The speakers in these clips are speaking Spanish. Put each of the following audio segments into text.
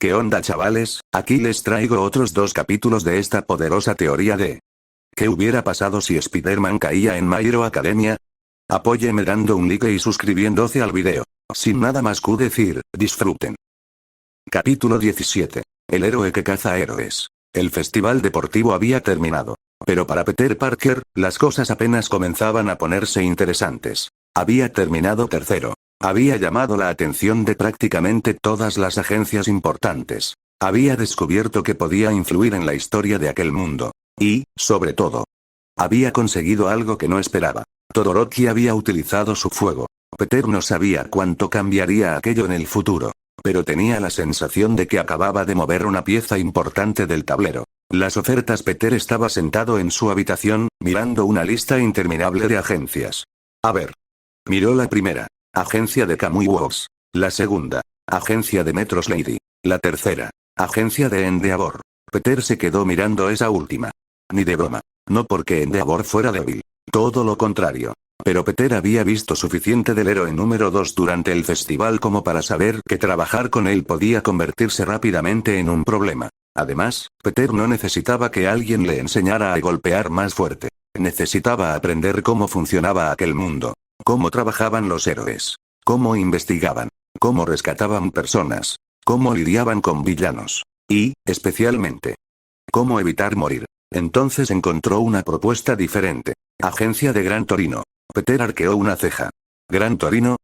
¿Qué onda, chavales? Aquí les traigo otros 2 capítulos de esta poderosa teoría de ¿qué hubiera pasado si Spider-Man caía en My Hero Academia? Apóyeme dando un like y suscribiéndose al video. Sin nada más que decir, disfruten. Capítulo 17. El héroe que caza héroes. El festival deportivo había terminado. Pero para Peter Parker, las cosas apenas comenzaban a ponerse interesantes. Había terminado tercero. Había llamado la atención de prácticamente todas las agencias importantes. Había descubierto que podía influir en la historia de aquel mundo. Y, sobre todo, había conseguido algo que no esperaba. Todoroki había utilizado su fuego. Peter no sabía cuánto cambiaría aquello en el futuro. Pero tenía la sensación de que acababa de mover una pieza importante del tablero. Las ofertas. Peter estaba sentado en su habitación, mirando una lista interminable de agencias. A ver. Miró la primera. Agencia de Kamui Works. La segunda. Agencia de Metros Lady. La tercera. Agencia de Endeavor. Peter se quedó mirando esa última. Ni de broma. No porque Endeavor fuera débil. Todo lo contrario. Pero Peter había visto suficiente del héroe número 2 durante el festival como para saber que trabajar con él podía convertirse rápidamente en un problema. Además, Peter no necesitaba que alguien le enseñara a golpear más fuerte. Necesitaba aprender cómo funcionaba aquel mundo. Cómo trabajaban los héroes. Cómo investigaban. Cómo rescataban personas. Cómo lidiaban con villanos. Y, especialmente, cómo evitar morir. Entonces encontró una propuesta diferente. Agencia de Gran Torino. Peter arqueó una ceja. ¿Gran Torino?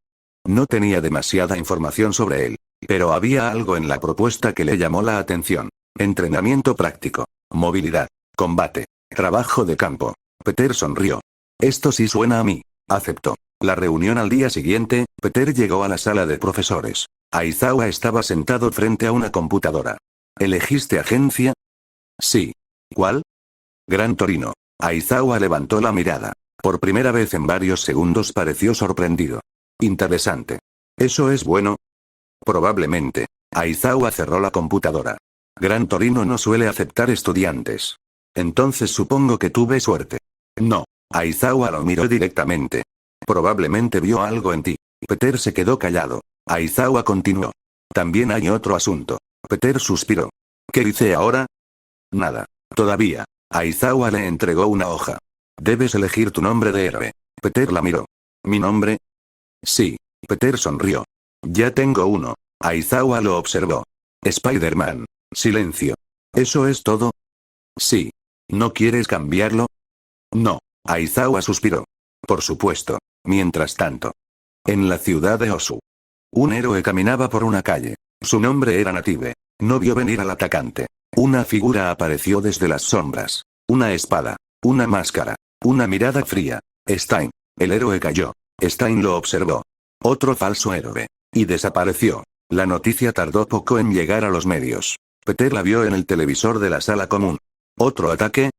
No tenía demasiada información sobre él. Pero había algo en la propuesta que le llamó la atención. Entrenamiento práctico. Movilidad. Combate. Trabajo de campo. Peter sonrió. Esto sí suena a mí. Aceptó. La reunión al día siguiente, Peter llegó a la sala de profesores. Aizawa estaba sentado frente a una computadora. ¿Elegiste agencia? Sí. ¿Cuál? Gran Torino. Aizawa levantó la mirada. Por primera vez en varios segundos pareció sorprendido. Interesante. ¿Eso es bueno? Probablemente. Aizawa cerró la computadora. Gran Torino no suele aceptar estudiantes. Entonces supongo que tuve suerte. No. Aizawa lo miró directamente. Probablemente vio algo en ti. Peter se quedó callado. Aizawa continuó. También hay otro asunto. Peter suspiró. ¿Qué hice ahora? Nada. Todavía. Aizawa le entregó una hoja. Debes elegir tu nombre de héroe. Peter la miró. ¿Mi nombre? Sí. Peter sonrió. Ya tengo uno. Aizawa lo observó. Spider-Man. Silencio. ¿Eso es todo? Sí. ¿No quieres cambiarlo? No. Aizawa suspiró. Por supuesto. Mientras tanto. En la ciudad de Osu. Un héroe caminaba por una calle. Su nombre era Native. No vio venir al atacante. Una figura apareció desde las sombras. Una espada. Una máscara. Una mirada fría. Stein. El héroe cayó. Stein lo observó. Otro falso héroe. Y desapareció. La noticia tardó poco en llegar a los medios. Peter la vio en el televisor de la sala común. ¿Otro ataque?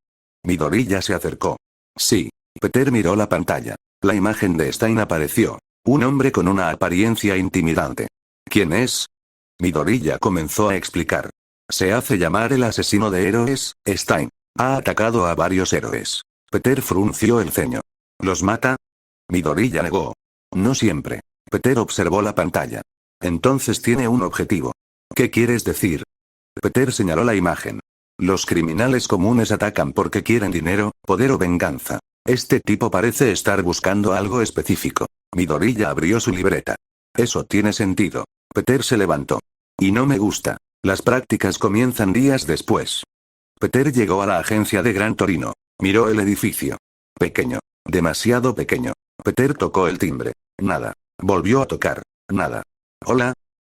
Midoriya se acercó. Sí. Peter miró la pantalla. La imagen de Stein apareció. Un hombre con una apariencia intimidante. ¿Quién es? Midoriya comenzó a explicar. Se hace llamar el asesino de héroes, Stein. Ha atacado a varios héroes. Peter frunció el ceño. ¿Los mata? Midoriya negó. No siempre. Peter observó la pantalla. Entonces tiene un objetivo. ¿Qué quieres decir? Peter señaló la imagen. Los criminales comunes atacan porque quieren dinero, poder o venganza. Este tipo parece estar buscando algo específico. Midoriya abrió su libreta. Eso tiene sentido. Peter se levantó. Y no me gusta. Las prácticas comienzan días después. Peter llegó a la agencia de Gran Torino. Miró el edificio. Pequeño. Demasiado pequeño. Peter tocó el timbre. Nada. Volvió a tocar. Nada. Hola.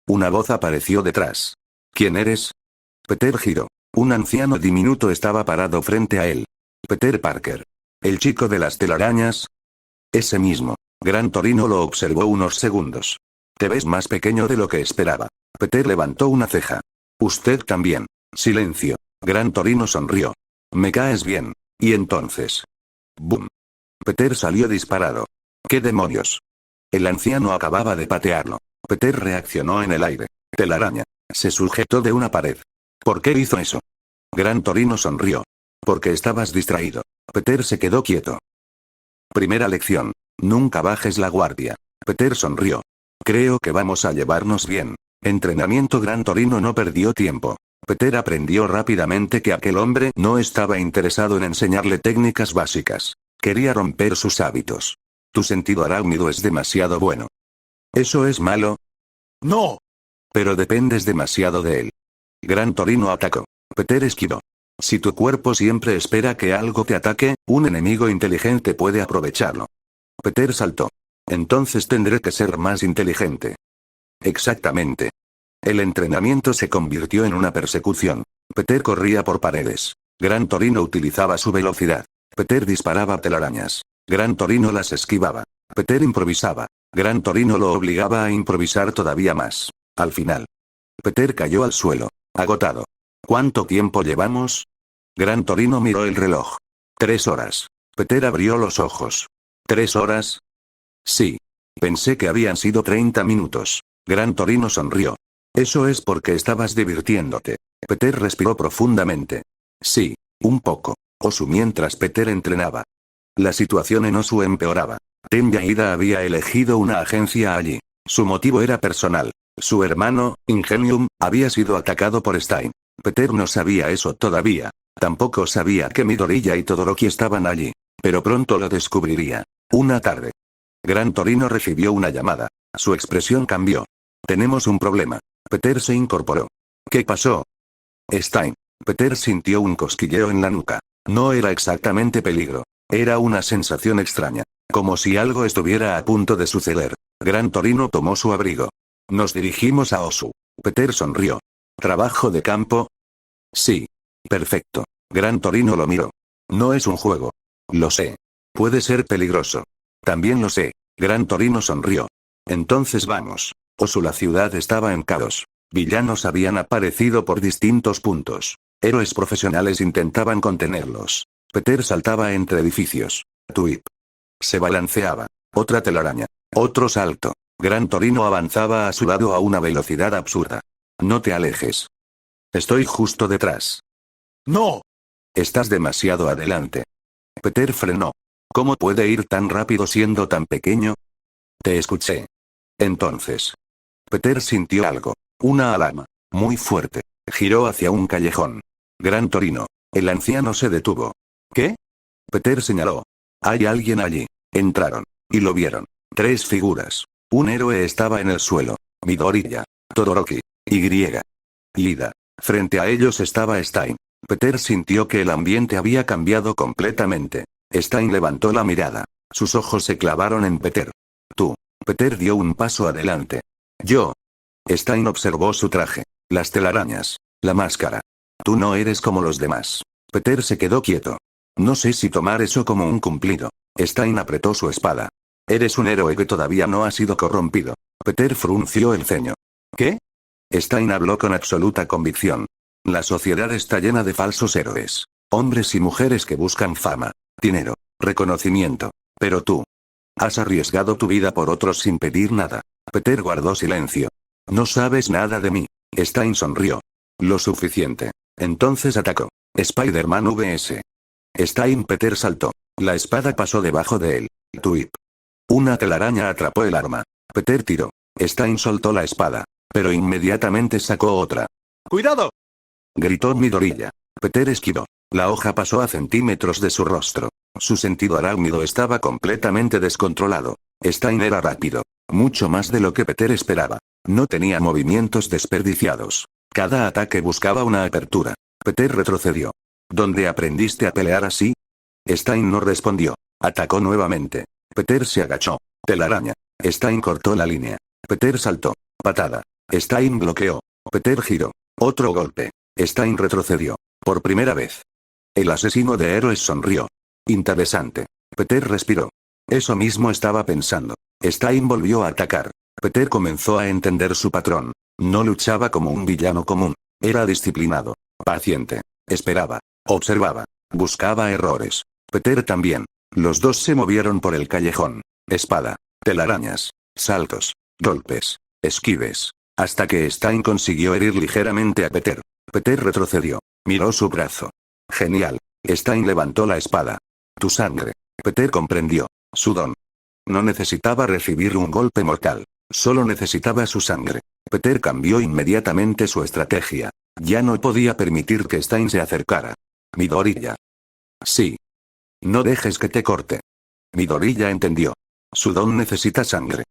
Una voz apareció detrás. ¿Quién eres? Peter giró. Un anciano diminuto estaba parado frente a él. Peter Parker. ¿El chico de las telarañas? Ese mismo. Gran Torino lo observó unos segundos. Te ves más pequeño de lo que esperaba. Peter levantó una ceja. Usted también. Silencio. Gran Torino sonrió. Me caes bien. ¿Y entonces? ¡Bum! Peter salió disparado. ¿Qué demonios? El anciano acababa de patearlo. Peter reaccionó en el aire. Telaraña. Se sujetó de una pared. ¿Por qué hizo eso? Gran Torino sonrió. Porque estabas distraído. Peter se quedó quieto. Primera lección. Nunca bajes la guardia. Peter sonrió. Creo que vamos a llevarnos bien. Entrenamiento. Gran Torino no perdió tiempo. Peter aprendió rápidamente que aquel hombre no estaba interesado en enseñarle técnicas básicas. Quería romper sus hábitos. Tu sentido arácnido es demasiado bueno. ¿Eso es malo? No. Pero dependes demasiado de él. Gran Torino atacó. Peter esquivó. Si tu cuerpo siempre espera que algo te ataque, un enemigo inteligente puede aprovecharlo. Peter saltó. Entonces tendré que ser más inteligente. Exactamente. El entrenamiento se convirtió en una persecución. Peter corría por paredes. Gran Torino utilizaba su velocidad. Peter disparaba telarañas. Gran Torino las esquivaba. Peter improvisaba. Gran Torino lo obligaba a improvisar todavía más. Al final, Peter cayó al suelo, agotado. ¿Cuánto tiempo llevamos? Gran Torino miró el reloj. 3 horas. Peter abrió los ojos. ¿3 horas? Sí. Pensé que habían sido 30 minutos. Gran Torino sonrió. Eso es porque estabas divirtiéndote. Peter respiró profundamente. Sí, un poco. Osu. Mientras Peter entrenaba, la situación en Osu empeoraba. Ten Yaida había elegido una agencia allí. Su motivo era personal. Su hermano, Ingenium, había sido atacado por Stein. Peter no sabía eso todavía. Tampoco sabía que Midoriya y Todoroki estaban allí. Pero pronto lo descubriría. Una tarde, Gran Torino recibió una llamada. Su expresión cambió. Tenemos un problema. Peter se incorporó. ¿Qué pasó? Stein. Peter sintió un cosquilleo en la nuca. No era exactamente peligro. Era una sensación extraña. Como si algo estuviera a punto de suceder. Gran Torino tomó su abrigo. Nos dirigimos a Osu. Peter sonrió. ¿Trabajo de campo? Sí. Perfecto. Gran Torino lo miró. No es un juego. Lo sé. Puede ser peligroso. También lo sé. Gran Torino sonrió. Entonces vamos. Osu. La ciudad estaba en caos. Villanos habían aparecido por distintos puntos. Héroes profesionales intentaban contenerlos. Peter saltaba entre edificios. Tuip. Se balanceaba. Otra telaraña. Otro salto. Gran Torino avanzaba a su lado a una velocidad absurda. No te alejes. Estoy justo detrás. No. Estás demasiado adelante. Peter frenó. ¿Cómo puede ir tan rápido siendo tan pequeño? Te escuché. Entonces, Peter sintió algo. Una alarma. Muy fuerte. Giró hacia un callejón. Gran Torino. El anciano se detuvo. ¿Qué? Peter señaló. Hay alguien allí. Entraron. Y lo vieron. 3 figuras. Un héroe estaba en el suelo. Midoriya. Todoroki. Y. Lida. Frente a ellos estaba Stein. Peter sintió que el ambiente había cambiado completamente. Stein levantó la mirada. Sus ojos se clavaron en Peter. Tú. Peter dio un paso adelante. Yo. Stein observó su traje. Las telarañas. La máscara. Tú no eres como los demás. Peter se quedó quieto. No sé si tomar eso como un cumplido. Stein apretó su espada. Eres un héroe que todavía no ha sido corrompido. Peter frunció el ceño. ¿Qué? Stein habló con absoluta convicción. La sociedad está llena de falsos héroes. Hombres y mujeres que buscan fama, dinero, reconocimiento. Pero tú has arriesgado tu vida por otros sin pedir nada. Peter guardó silencio. No sabes nada de mí. Stein sonrió. Lo suficiente. Entonces atacó. Spider-Man vs. Stein. Peter saltó. La espada pasó debajo de él. Tuip. Una telaraña atrapó el arma. Peter tiró. Stein soltó la espada. Pero inmediatamente sacó otra. ¡Cuidado! Gritó Midoriya. Peter esquivó. La hoja pasó a centímetros de su rostro. Su sentido arácnido estaba completamente descontrolado. Stein era rápido. Mucho más de lo que Peter esperaba. No tenía movimientos desperdiciados. Cada ataque buscaba una apertura. Peter retrocedió. ¿Dónde aprendiste a pelear así? Stein no respondió. Atacó nuevamente. Peter se agachó. Telaraña. Stein cortó la línea. Peter saltó. Patada. Stein bloqueó. Peter giró. Otro golpe. Stein retrocedió. Por primera vez. El asesino de héroes sonrió. Interesante. Peter respiró. Eso mismo estaba pensando. Stein volvió a atacar. Peter comenzó a entender su patrón. No luchaba como un villano común. Era disciplinado. Paciente. Esperaba. Observaba. Buscaba errores. Peter también. Los dos se movieron por el callejón. Espada. Telarañas. Saltos. Golpes. Esquives. Hasta que Stein consiguió herir ligeramente a Peter. Peter retrocedió. Miró su brazo. Genial. Stein levantó la espada. Tu sangre. Peter comprendió. Su don. No necesitaba recibir un golpe mortal. Solo necesitaba su sangre. Peter cambió inmediatamente su estrategia. Ya no podía permitir que Stein se acercara. Midoriya. Sí. No dejes que te corte. Midoriya entendió. Su don necesita sangre.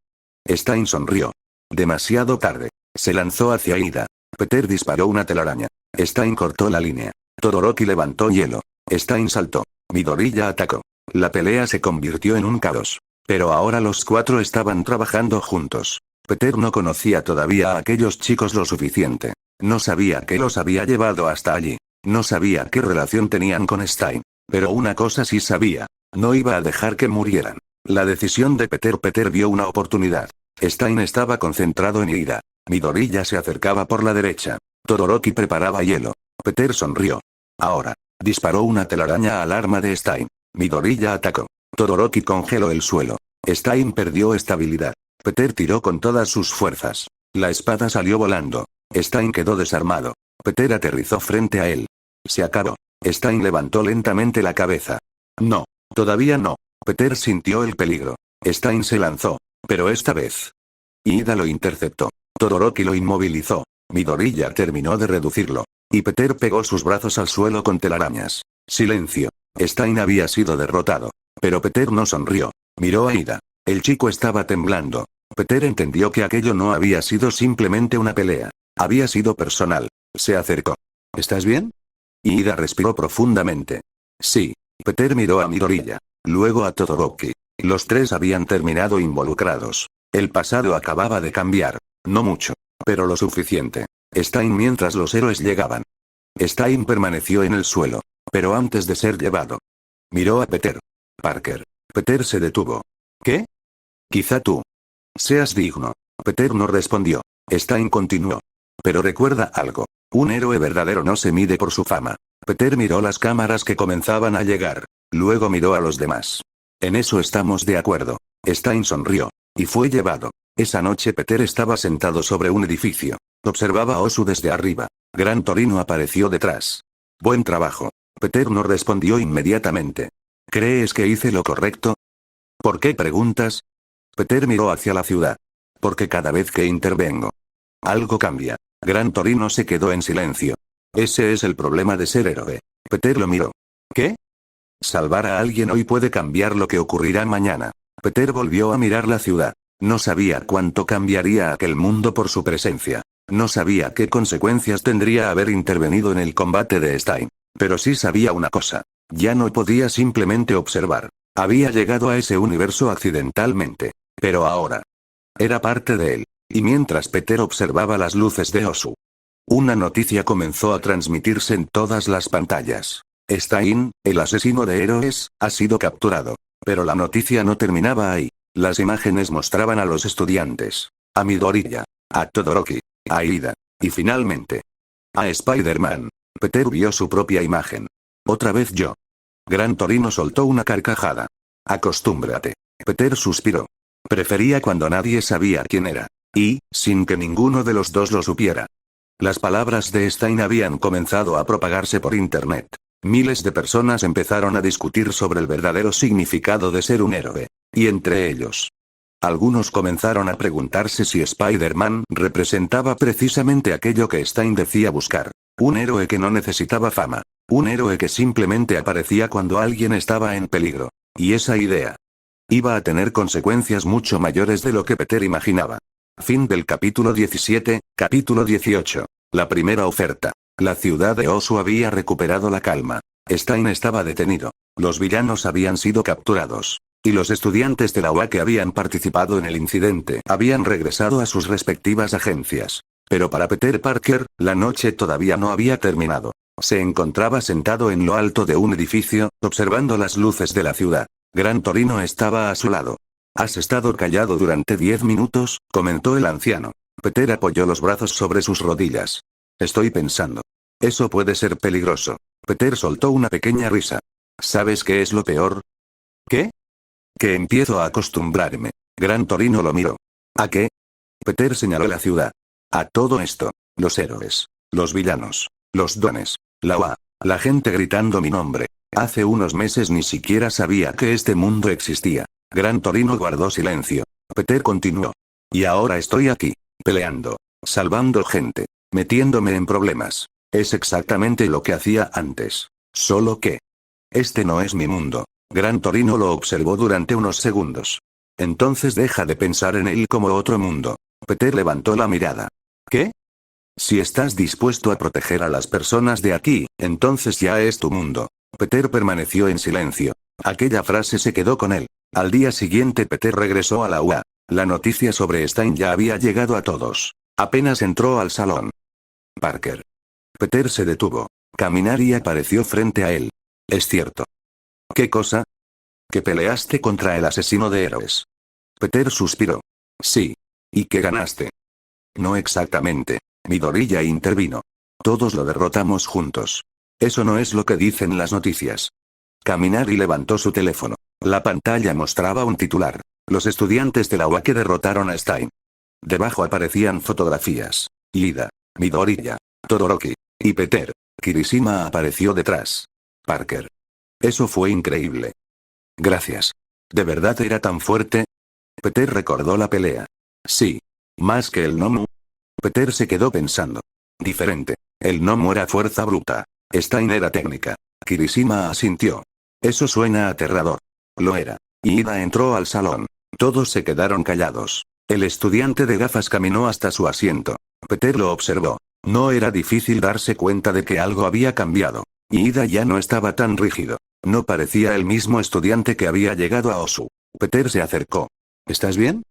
Stein sonrió. Demasiado tarde. Se lanzó hacia Ida. Peter disparó una telaraña. Stein cortó la línea. Todoroki levantó hielo. Stein saltó. Midoriya atacó. La pelea se convirtió en un caos. Pero ahora los cuatro estaban trabajando juntos. Peter no conocía todavía a aquellos chicos lo suficiente. No sabía qué los había llevado hasta allí. No sabía qué relación tenían con Stein. Pero una cosa sí sabía. No iba a dejar que murieran. La decisión de Peter vio una oportunidad. Stein estaba concentrado en Ida. Midoriya se acercaba por la derecha. Todoroki preparaba hielo. Peter sonrió. Ahora. Disparó una telaraña al arma de Stein. Midoriya atacó. Todoroki congeló el suelo. Stein perdió estabilidad. Peter tiró con todas sus fuerzas. La espada salió volando. Stein quedó desarmado. Peter aterrizó frente a él. Se acabó. Stein levantó lentamente la cabeza. No. Todavía no. Peter sintió el peligro. Stein se lanzó. Pero esta vez. Ida lo interceptó. Todoroki lo inmovilizó. Midoriya terminó de reducirlo. Y Peter pegó sus brazos al suelo con telarañas. Silencio. Stein había sido derrotado. Pero Peter no sonrió. Miró a Ida. El chico estaba temblando. Peter entendió que aquello no había sido simplemente una pelea. Había sido personal. Se acercó. ¿Estás bien? Ida respiró profundamente. Sí. Peter miró a Midoriya. Luego a Todoroki. Los tres habían terminado involucrados. El pasado acababa de cambiar. No mucho. Pero lo suficiente. Stein mientras los héroes llegaban. Stein permaneció en el suelo. Pero antes de ser llevado. Miró a Peter. Parker. Peter se detuvo. ¿Qué? Quizá tú. Seas digno. Peter no respondió. Stein continuó. Pero recuerda algo. Un héroe verdadero no se mide por su fama. Peter miró las cámaras que comenzaban a llegar. Luego miró a los demás. En eso estamos de acuerdo. Stein sonrió. Y fue llevado. Esa noche Peter estaba sentado sobre un edificio. Observaba a Osu desde arriba. Gran Torino apareció detrás. Buen trabajo. Peter no respondió inmediatamente. ¿Crees que hice lo correcto? ¿Por qué preguntas? Peter miró hacia la ciudad. Porque cada vez que intervengo, algo cambia. Gran Torino se quedó en silencio. Ese es el problema de ser héroe. Peter lo miró. ¿Qué? Salvar a alguien hoy puede cambiar lo que ocurrirá mañana. Peter volvió a mirar la ciudad. No sabía cuánto cambiaría aquel mundo por su presencia. No sabía qué consecuencias tendría haber intervenido en el combate de Stein. Pero sí sabía una cosa. Ya no podía simplemente observar. Había llegado a ese universo accidentalmente. Pero ahora. Era parte de él. Y mientras Peter observaba las luces de Osu. Una noticia comenzó a transmitirse en todas las pantallas. Stein, el asesino de héroes, ha sido capturado. Pero la noticia no terminaba ahí. Las imágenes mostraban a los estudiantes. A Midoriya. A Todoroki. A Ida. Y finalmente. A Spider-Man. Peter vio su propia imagen. Otra vez yo. Gran Torino soltó una carcajada. Acostúmbrate. Peter suspiró. Prefería cuando nadie sabía quién era. Y, sin que ninguno de los dos lo supiera. Las palabras de Stein habían comenzado a propagarse por internet. Miles de personas empezaron a discutir sobre el verdadero significado de ser un héroe. Y entre ellos. Algunos comenzaron a preguntarse si Spider-Man representaba precisamente aquello que Stein decía buscar. Un héroe que no necesitaba fama. Un héroe que simplemente aparecía cuando alguien estaba en peligro. Y esa idea iba a tener consecuencias mucho mayores de lo que Peter imaginaba. Fin del capítulo 17, capítulo 18. La primera oferta. La ciudad de Osu había recuperado la calma. Stein estaba detenido. Los villanos habían sido capturados. Y los estudiantes de la UA que habían participado en el incidente habían regresado a sus respectivas agencias. Pero para Peter Parker, la noche todavía no había terminado. Se encontraba sentado en lo alto de un edificio, observando las luces de la ciudad. Gran Torino estaba a su lado. «Has estado callado durante 10 minutos», comentó el anciano. Peter apoyó los brazos sobre sus rodillas. «Estoy pensando. Eso puede ser peligroso». Peter soltó una pequeña risa. «¿Sabes qué es lo peor?» «¿Qué?» «Que empiezo a acostumbrarme». Gran Torino lo miró. ¿A qué?» Peter señaló la ciudad. «A todo esto. Los héroes. Los villanos. Los dones. La UA. La gente gritando mi nombre. Hace unos meses ni siquiera sabía que este mundo existía». Gran Torino guardó silencio. Peter continuó. «Y ahora estoy aquí. Peleando. salvando gente, metiéndome en problemas. Es exactamente lo que hacía antes. Solo que... este no es mi mundo. Gran Torino lo observó durante unos segundos. Entonces deja de pensar en él como otro mundo. Peter levantó la mirada. ¿Qué? Si estás dispuesto a proteger a las personas de aquí, entonces ya es tu mundo. Peter permaneció en silencio. Aquella frase se quedó con él. Al día siguiente Peter regresó a la UA. La noticia sobre Stein ya había llegado a todos. Apenas entró al salón. Parker. Peter se detuvo. Caminar y apareció frente a él. Es cierto. ¿Qué cosa? Que peleaste contra el asesino de héroes. Peter suspiró. Sí. ¿Y que ganaste? No exactamente. Midoriya intervino. Todos lo derrotamos juntos. Eso no es lo que dicen las noticias. Kaminari levantó su teléfono. La pantalla mostraba un titular. Los estudiantes de la UA que derrotaron a Stein. Debajo aparecían fotografías. Ida, Midoriya, Todoroki y Peter. Kirishima apareció detrás. Parker. Eso fue increíble. Gracias. ¿De verdad era tan fuerte? Peter recordó la pelea. Sí. Más que el Nomu. Peter se quedó pensando. Diferente. El Nomu era fuerza bruta. Stein era técnica. Kirishima asintió. Eso suena aterrador. Lo era. Y Ida entró al salón. Todos se quedaron callados. El estudiante de gafas caminó hasta su asiento. Peter lo observó. No era difícil darse cuenta de que algo había cambiado. Y Ida ya no estaba tan rígido. No parecía el mismo estudiante que había llegado a Osu. Peter se acercó. ¿Estás bien?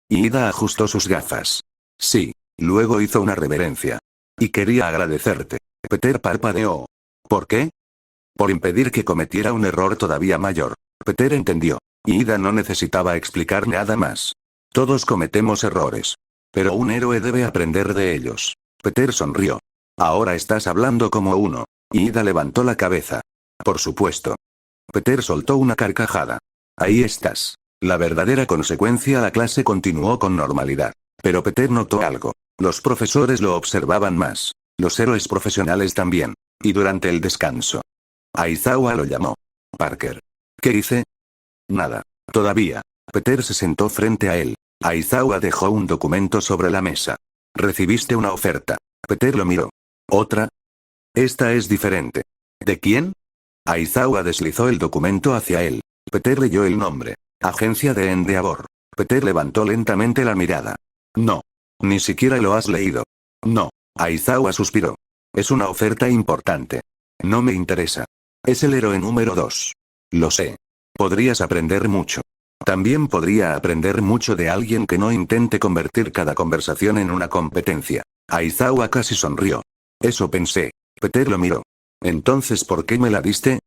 Y Ida ajustó sus gafas. Sí. Luego hizo una reverencia. Y quería agradecerte. Peter parpadeó. ¿Por qué? Por impedir que cometiera un error todavía mayor. Peter entendió. Y Ida no necesitaba explicar nada más. Todos cometemos errores. Pero un héroe debe aprender de ellos. Peter sonrió. Ahora estás hablando como uno. Y Ida levantó la cabeza. Por supuesto. Peter soltó una carcajada. Ahí estás. La verdadera consecuencia. La clase continuó con normalidad. Pero Peter notó algo. Los profesores lo observaban más. Los héroes profesionales también. Y durante el descanso. Aizawa lo llamó. Parker. ¿Qué hice? Nada. Todavía. Peter se sentó frente a él. Aizawa dejó un documento sobre la mesa. Recibiste una oferta. Peter lo miró. ¿Otra? Esta es diferente. ¿De quién? Aizawa deslizó el documento hacia él. Peter leyó el nombre. Agencia de Endeavor. Peter levantó lentamente la mirada. No. Ni siquiera lo has leído. No. Aizawa suspiró. Es una oferta importante. No me interesa. Es el héroe número 2. Lo sé. Podrías aprender mucho. También podría aprender mucho de alguien que no intente convertir cada conversación en una competencia. Aizawa casi sonrió. Eso pensé. Peter lo miró. Entonces, ¿por qué me la diste?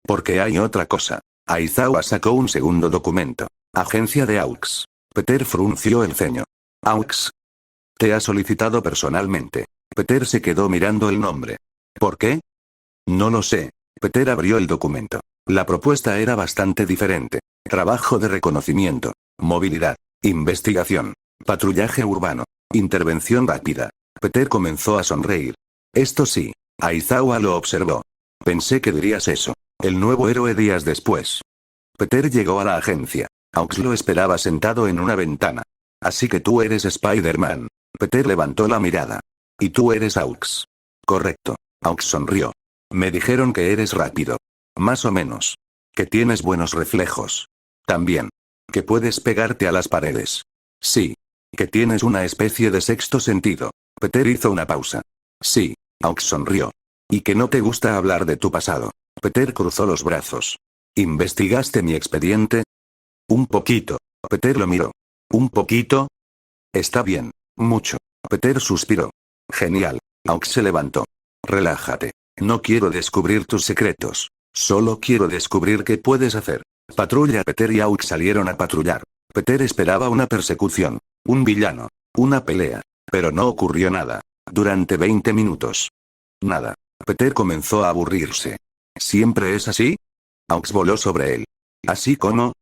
Porque hay otra cosa. Aizawa sacó un segundo documento. Agencia de AUX. Peter frunció el ceño. AUX. Te ha solicitado personalmente. Peter se quedó mirando el nombre. ¿Por qué? No lo sé. Peter abrió el documento. La propuesta era bastante diferente. Trabajo de reconocimiento, movilidad, investigación, patrullaje urbano, intervención rápida. Peter comenzó a sonreír. Esto sí. Aizawa lo observó. Pensé que dirías eso. El nuevo héroe días después. Peter llegó a la agencia. Aux lo esperaba sentado en una ventana. Así que tú eres Spider-Man. Peter levantó la mirada. Y tú eres Aux. Correcto. Aux sonrió. Me dijeron que eres rápido. Más o menos. Que tienes buenos reflejos. También. Que puedes pegarte a las paredes. Sí. Que tienes una especie de sexto sentido. Peter hizo una pausa. Sí. Aux sonrió. Y que no te gusta hablar de tu pasado. Peter cruzó los brazos. ¿Investigaste mi expediente? Un poquito. Peter lo miró. ¿Un poquito? Está bien. Mucho. Peter suspiró. Genial. Aux se levantó. Relájate. No quiero descubrir tus secretos. Solo quiero descubrir qué puedes hacer. Patrulla. Peter y Aux salieron a patrullar. Peter esperaba una persecución. Un villano. Una pelea. Pero no ocurrió nada. Durante 20 minutos. Nada. Peter comenzó a aburrirse. ¿Siempre es así? Aux voló sobre él. ¿Así como?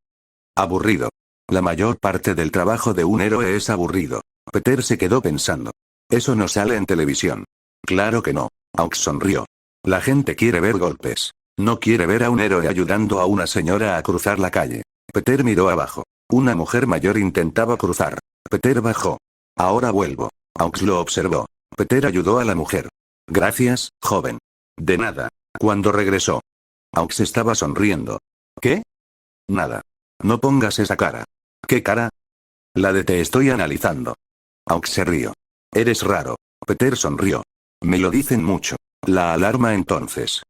Aburrido. La mayor parte del trabajo de un héroe es aburrido. Peter se quedó pensando. Eso no sale en televisión. Claro que no. Aux sonrió. La gente quiere ver golpes. No quiere ver a un héroe ayudando a una señora a cruzar la calle. Peter miró abajo. Una mujer mayor intentaba cruzar. Peter bajó. Ahora vuelvo. Aux lo observó. Peter ayudó a la mujer. Gracias, joven. De nada. Cuando regresó, Aux estaba sonriendo. ¿Qué? Nada. No pongas esa cara. ¿Qué cara? La de te estoy analizando. Aux se rió. Eres raro. Peter sonrió. Me lo dicen mucho. La alarma entonces.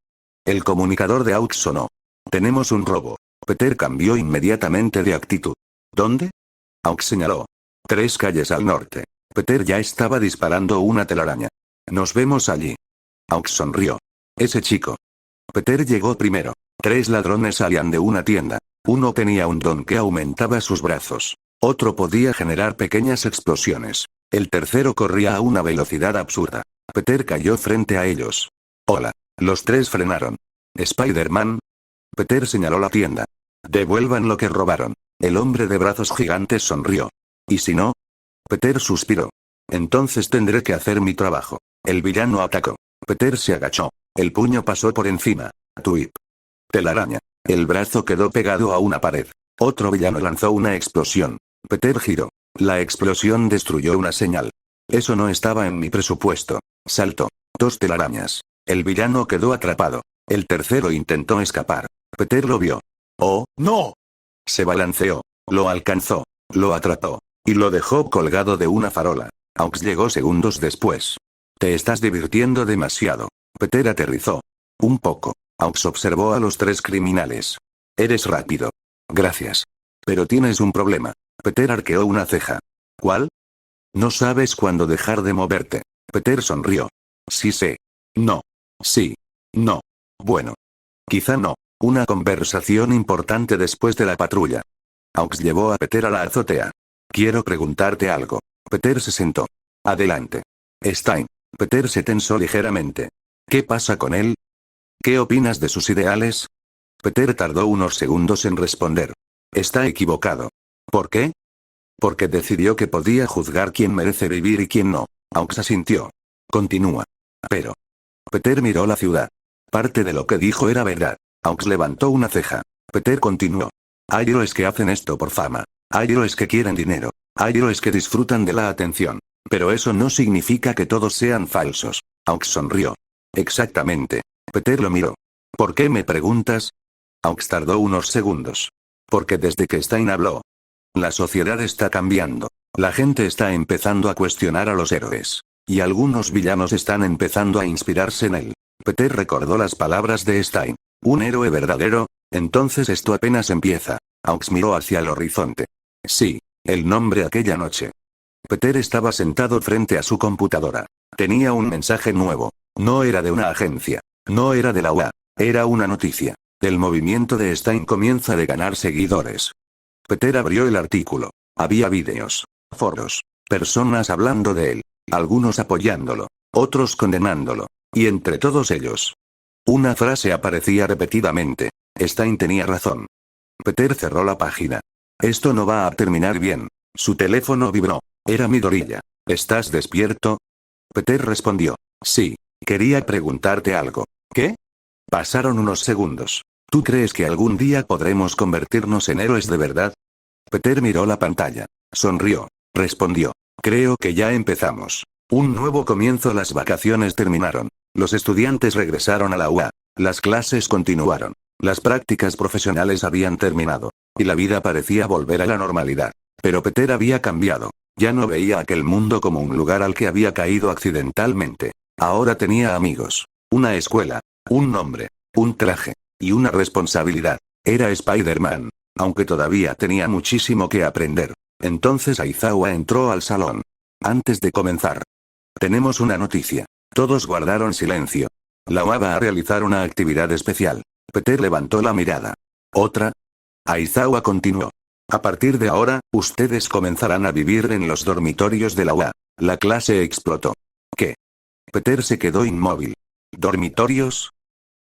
El comunicador de Aux sonó. Tenemos un robo. Peter cambió inmediatamente de actitud. ¿Dónde? Aux señaló. 3 calles al norte. Peter ya estaba disparando una telaraña. Nos vemos allí. Aux sonrió. Ese chico. Peter llegó primero. 3 ladrones salían de una tienda. Uno tenía un don que aumentaba sus brazos. Otro podía generar pequeñas explosiones. El tercero corría a una velocidad absurda. Peter cayó frente a ellos. Hola. Los 3 frenaron. ¿Spider-Man? Peter señaló la tienda. Devuelvan lo que robaron. El hombre de brazos gigantes sonrió. ¿Y si no? Peter suspiró. Entonces tendré que hacer mi trabajo. El villano atacó. Peter se agachó. El puño pasó por encima. Tuip. Telaraña. El brazo quedó pegado a una pared. Otro villano lanzó una explosión. Peter giró. La explosión destruyó una señal. Eso no estaba en mi presupuesto. Saltó. 2 telarañas. El villano quedó atrapado. El tercero intentó escapar. Peter lo vio. ¡Oh, ¡No! Se balanceó. Lo alcanzó. Lo atrapó. Y lo dejó colgado de una farola. Aux llegó segundos después. Te estás divirtiendo demasiado. Peter aterrizó. Un poco. Aux observó a los 3 criminales. Eres rápido. Gracias. Pero tienes un problema. Peter arqueó una ceja. ¿Cuál? No sabes cuándo dejar de moverte. Peter sonrió. Sí sé. No. Sí. No. Bueno. Quizá no. Una conversación importante después de la patrulla. Aux llevó a Peter a la azotea. Quiero preguntarte algo. Peter se sentó. Adelante. Stein. Peter se tensó ligeramente. ¿Qué pasa con él? ¿Qué opinas de sus ideales? Peter tardó unos segundos en responder. Está equivocado. ¿Por qué? Porque decidió que podía juzgar quién merece vivir y quién no. Aux asintió. Continúa. Pero. Peter miró la ciudad. Parte de lo que dijo era verdad. Aux levantó una ceja. Peter continuó. Hay héroes que hacen esto por fama. Hay héroes que quieren dinero. Hay héroes que disfrutan de la atención. Pero eso no significa que todos sean falsos. Aux sonrió. Exactamente. Peter lo miró. ¿Por qué me preguntas? Aux tardó unos segundos. Porque desde que Stein habló. La sociedad está cambiando. La gente está empezando a cuestionar a los héroes. Y algunos villanos están empezando a inspirarse en él. Peter recordó las palabras de Stein. ¿Un héroe verdadero? Entonces esto apenas empieza. Aux miró hacia el horizonte. Sí, el nombre aquella noche. Peter estaba sentado frente a su computadora. Tenía un mensaje nuevo. No era de una agencia. No era de la UA. Era una noticia. El movimiento de Stein comienza a ganar seguidores. Peter abrió el artículo. Había vídeos, foros, personas hablando de él. Algunos apoyándolo. Otros condenándolo. Y entre todos ellos. Una frase aparecía repetidamente. Stein tenía razón. Peter cerró la página. Esto no va a terminar bien. Su teléfono vibró. Era Midoriya. ¿Estás despierto? Peter respondió. Sí. Quería preguntarte algo. ¿Qué? Pasaron unos segundos. ¿Tú crees que algún día podremos convertirnos en héroes de verdad? Peter miró la pantalla. Sonrió. Respondió. Creo que ya empezamos. Un nuevo comienzo. Las vacaciones terminaron. Los estudiantes regresaron a la UA. Las clases continuaron. Las prácticas profesionales habían terminado. Y la vida parecía volver a la normalidad. Pero Peter había cambiado. Ya no veía aquel mundo como un lugar al que había caído accidentalmente. Ahora tenía amigos. Una escuela. Un nombre. Un traje. Y una responsabilidad. Era Spider-Man. Aunque todavía tenía muchísimo que aprender. Entonces Aizawa entró al salón. Antes de comenzar. Tenemos una noticia. Todos guardaron silencio. La UA va a realizar una actividad especial. Peter levantó la mirada. ¿Otra? Aizawa continuó. A partir de ahora, ustedes comenzarán a vivir en los dormitorios de la UA. La clase explotó. ¿Qué? Peter se quedó inmóvil. ¿Dormitorios?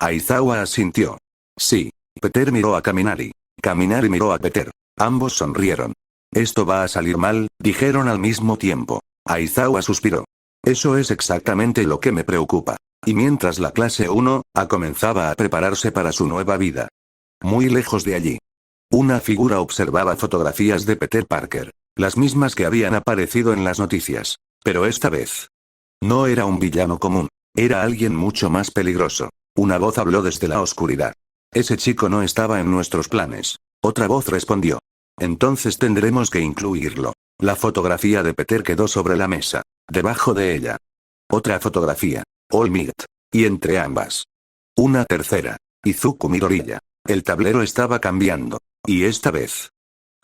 Aizawa asintió. Sí. Peter miró a Kaminari. Kaminari miró a Peter. Ambos sonrieron. Esto va a salir mal, dijeron al mismo tiempo. Aizawa suspiró. Eso es exactamente lo que me preocupa. Y mientras la clase 1A comenzaba a prepararse para su nueva vida. Muy lejos de allí. Una figura observaba fotografías de Peter Parker. Las mismas que habían aparecido en las noticias. Pero esta vez. No era un villano común. Era alguien mucho más peligroso. Una voz habló desde la oscuridad. Ese chico no estaba en nuestros planes. Otra voz respondió. Entonces tendremos que incluirlo. La fotografía de Peter quedó sobre la mesa. Debajo de ella. Otra fotografía. All Might. Y entre ambas. Una tercera. Izuku Midoriya. El tablero estaba cambiando. Y esta vez.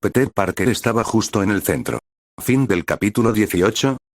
Peter Parker estaba justo en el centro. Fin del capítulo 18.